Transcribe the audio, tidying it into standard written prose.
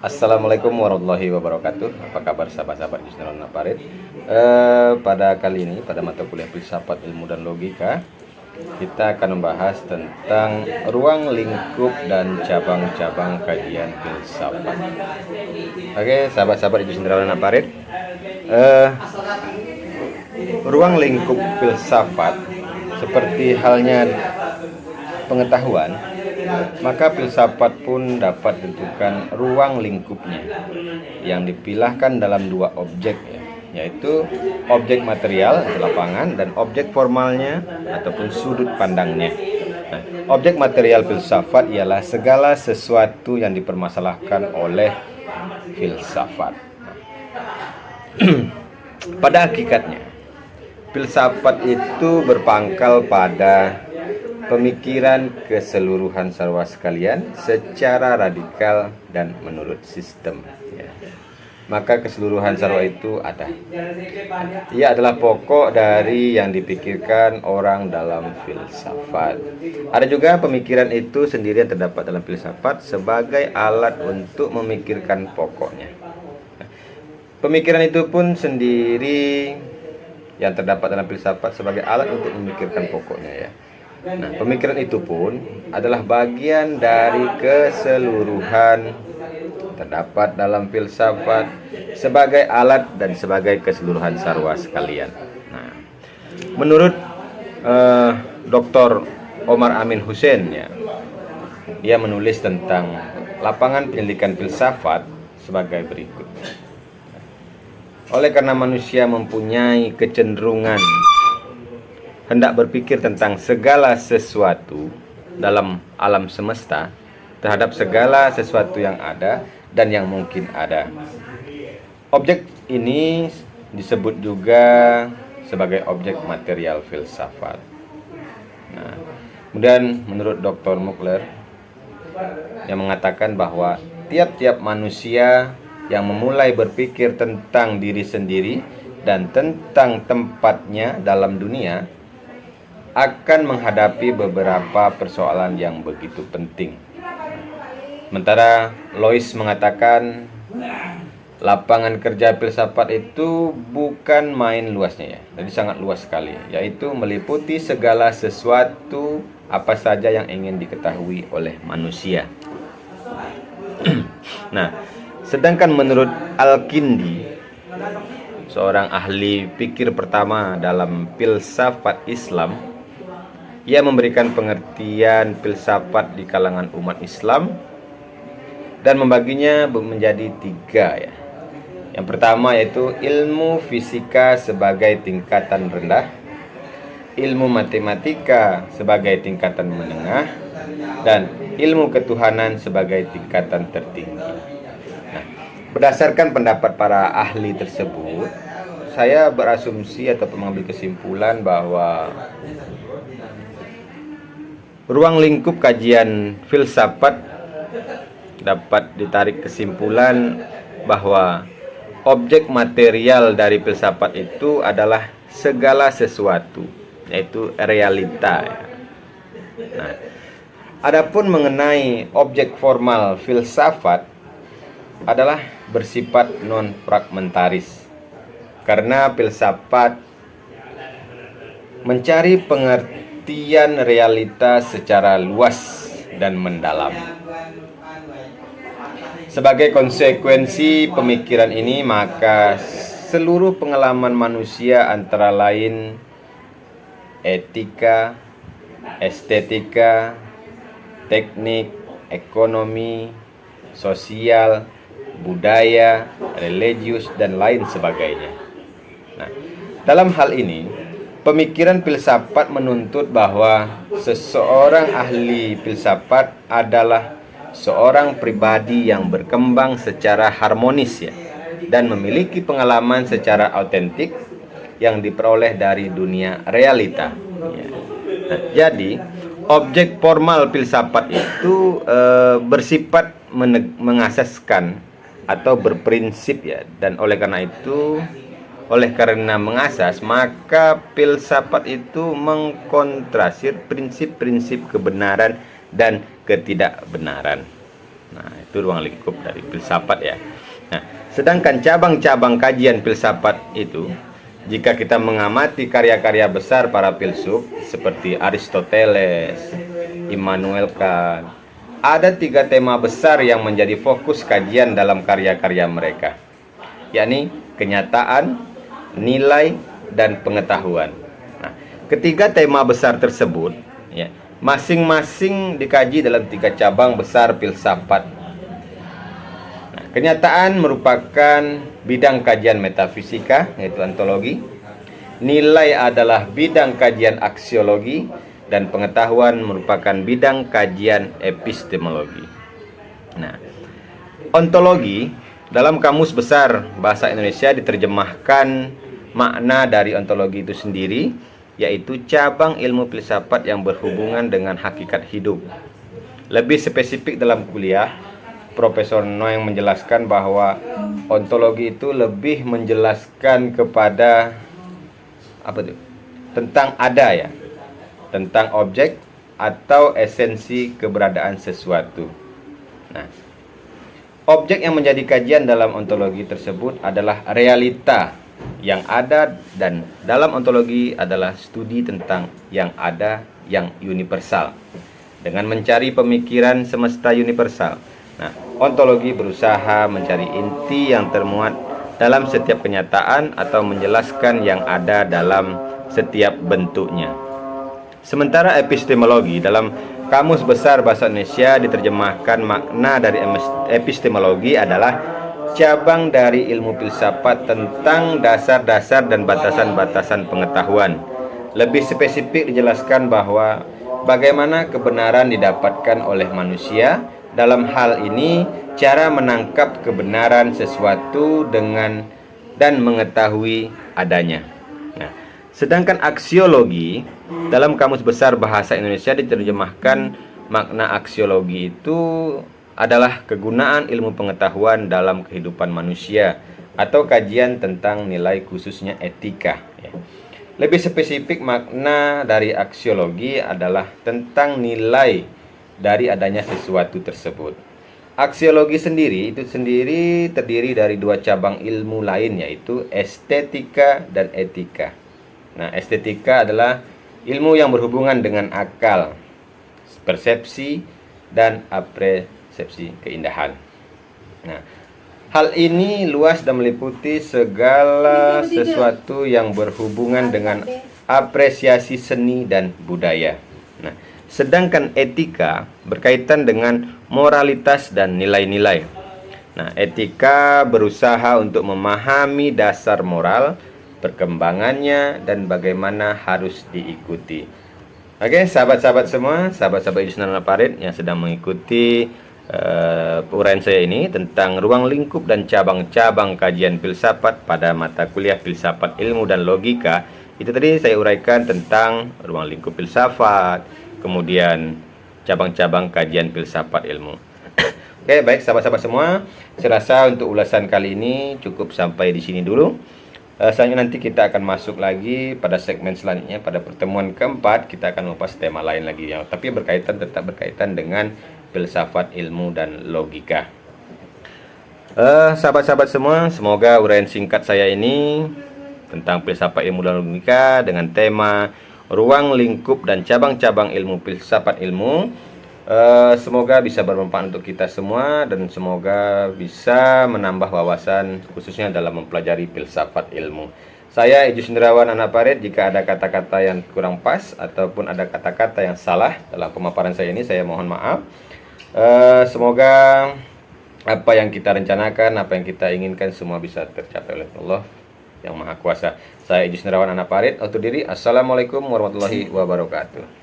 Assalamualaikum warahmatullahi wabarakatuh. Apa kabar sahabat-sahabat di channel Naparit? Pada kali ini, pada mata kuliah filsafat ilmu dan logika, kita akan membahas tentang ruang lingkup dan cabang-cabang kajian filsafat. Oke, sahabat-sahabat di channel Naparit, ruang lingkup filsafat seperti halnya pengetahuan, maka filsafat pun dapat ditentukan ruang lingkupnya yang dipilahkan dalam dua objek, yaitu objek material lapangan dan objek formalnya ataupun sudut pandangnya. Nah, objek material filsafat ialah segala sesuatu yang dipermasalahkan oleh filsafat. Pada hakikatnya, filsafat itu berpangkal pada pemikiran keseluruhan sarwa sekalian secara radikal dan menurut sistem. Maka keseluruhan sarwa itu ada. Ia adalah pokok dari yang dipikirkan orang dalam filsafat. Ada juga pemikiran itu sendiri yang terdapat dalam filsafat sebagai alat untuk memikirkan pokoknya. Pemikiran itu pun sendiri yang terdapat dalam filsafat sebagai alat untuk memikirkan pokoknya, ya. Nah, pemikiran itu pun adalah bagian dari keseluruhan terdapat dalam filsafat sebagai alat dan sebagai keseluruhan sarwa sekalian. Nah, menurut Dr. Omar Amin Hussein, ya, ia menulis tentang lapangan penyelidikan filsafat sebagai berikut. Oleh karena manusia mempunyai kecenderungan hendak berpikir tentang segala sesuatu dalam alam semesta, terhadap segala sesuatu yang ada dan yang mungkin ada. Objek ini disebut juga sebagai objek material filsafat. Nah, kemudian menurut Dr. Mukler yang mengatakan bahwa tiap-tiap manusia yang memulai berpikir tentang diri sendiri dan tentang tempatnya dalam dunia akan menghadapi beberapa persoalan yang begitu penting. Sementara Lois mengatakan lapangan kerja filsafat itu bukan main luasnya, ya. Jadi sangat luas sekali, yaitu meliputi segala sesuatu apa saja yang ingin diketahui oleh manusia. Nah, sedangkan menurut Al-Kindi, seorang ahli pikir pertama dalam filsafat Islam, ia memberikan pengertian filsafat di kalangan umat Islam dan membaginya menjadi tiga, ya. Yang pertama yaitu ilmu fisika sebagai tingkatan rendah, ilmu matematika sebagai tingkatan menengah, dan ilmu ketuhanan sebagai tingkatan tertinggi. Nah, berdasarkan pendapat para ahli tersebut, saya berasumsi atau mengambil kesimpulan bahwa ruang lingkup kajian filsafat dapat ditarik kesimpulan bahwa objek material dari filsafat itu adalah segala sesuatu, yaitu realita. Nah, adapun mengenai objek formal filsafat adalah bersifat non-fragmentaris, karena filsafat mencari pengertian realitas secara luas dan mendalam. Sebagai konsekuensi pemikiran ini, maka seluruh pengalaman manusia antara lain etika, estetika, teknik, ekonomi, sosial, budaya, religius, dan lain sebagainya. Nah, dalam hal ini, pemikiran filsafat menuntut bahwa seseorang ahli filsafat adalah seorang pribadi yang berkembang secara harmonis, ya, dan memiliki pengalaman secara autentik yang diperoleh dari dunia realita, ya. Nah, jadi objek formal filsafat itu bersifat mengasaskan atau berprinsip, ya, dan oleh karena mengasas, maka filsafat itu mengkontrasir prinsip-prinsip kebenaran dan ketidakbenaran. Nah, itu ruang lingkup dari filsafat ya. Nah, sedangkan cabang-cabang kajian filsafat itu, jika kita mengamati karya-karya besar para filsuf seperti Aristoteles, Immanuel Kant, ada 3 tema besar yang menjadi fokus kajian dalam karya-karya mereka, yakni kenyataan, nilai, dan pengetahuan. Nah, ketiga tema besar tersebut ya, masing-masing dikaji dalam 3 cabang besar filsafat. Nah, kenyataan merupakan bidang kajian metafisika, yaitu ontologi. Nilai adalah bidang kajian aksiologi, dan pengetahuan merupakan bidang kajian epistemologi. Nah, ontologi dalam Kamus Besar Bahasa Indonesia diterjemahkan makna dari ontologi itu sendiri, yaitu cabang ilmu filsafat yang berhubungan dengan hakikat hidup. Lebih spesifik dalam kuliah, Profesor Noeng menjelaskan bahwa ontologi itu lebih menjelaskan kepada tentang ada ya, tentang objek atau esensi keberadaan sesuatu. Nah, objek yang menjadi kajian dalam ontologi tersebut adalah realita yang ada, dan dalam ontologi adalah studi tentang yang ada yang universal dengan mencari pemikiran semesta universal. Nah, ontologi berusaha mencari inti yang termuat dalam setiap kenyataan atau menjelaskan yang ada dalam setiap bentuknya. Sementara epistemologi dalam Kamus Besar Bahasa Indonesia diterjemahkan makna dari epistemologi adalah cabang dari ilmu filsafat tentang dasar-dasar dan batasan-batasan pengetahuan. Lebih spesifik dijelaskan bahwa bagaimana kebenaran didapatkan oleh manusia. Dalam hal ini, cara menangkap kebenaran sesuatu dengan dan mengetahui adanya. Nah, sedangkan aksiologi dalam Kamus Besar Bahasa Indonesia diterjemahkan makna aksiologi itu adalah kegunaan ilmu pengetahuan dalam kehidupan manusia atau kajian tentang nilai, khususnya etika. Lebih spesifik, makna dari aksiologi adalah tentang nilai dari adanya sesuatu tersebut. Aksiologi sendiri terdiri dari 2 cabang ilmu lain, yaitu estetika dan etika. Nah, estetika adalah ilmu yang berhubungan dengan akal, persepsi, dan apresiasi keindahan. Nah, hal ini luas dan meliputi segala sesuatu yang berhubungan dengan apresiasi seni dan budaya. Nah, sedangkan etika berkaitan dengan moralitas dan nilai-nilai. Nah, etika berusaha untuk memahami dasar moral, perkembangannya, dan bagaimana harus diikuti. Oke, sahabat-sahabat semua, sahabat-sahabat Yusnal Parit yang sedang mengikuti uraian saya ini tentang ruang lingkup dan cabang-cabang kajian filsafat pada mata kuliah Filsafat Ilmu dan Logika. Itu tadi saya uraikan tentang ruang lingkup filsafat, kemudian cabang-cabang kajian filsafat ilmu. Oke, baik sahabat-sahabat semua, saya rasa untuk ulasan kali ini cukup sampai di sini dulu. Selanjutnya nanti kita akan masuk lagi pada segmen selanjutnya. Pada pertemuan keempat kita akan membahas tema lain lagi yang tapi tetap berkaitan dengan filsafat ilmu dan logika. Sahabat-sahabat semua, semoga uraian singkat saya ini tentang filsafat ilmu dan logika dengan tema ruang lingkup dan cabang-cabang ilmu filsafat ilmu semoga bisa bermanfaat untuk kita semua, dan semoga bisa menambah wawasan khususnya dalam mempelajari filsafat ilmu. Saya Ijus Indrawan Anaparit. Jika ada kata-kata yang kurang pas ataupun ada kata-kata yang salah dalam pemaparan saya ini, saya mohon maaf. Semoga apa yang kita rencanakan, apa yang kita inginkan semua bisa tercapai oleh Allah yang Maha Kuasa. Saya Ijus Indrawan Anaparit, undur diri. Assalamualaikum warahmatullahi wabarakatuh.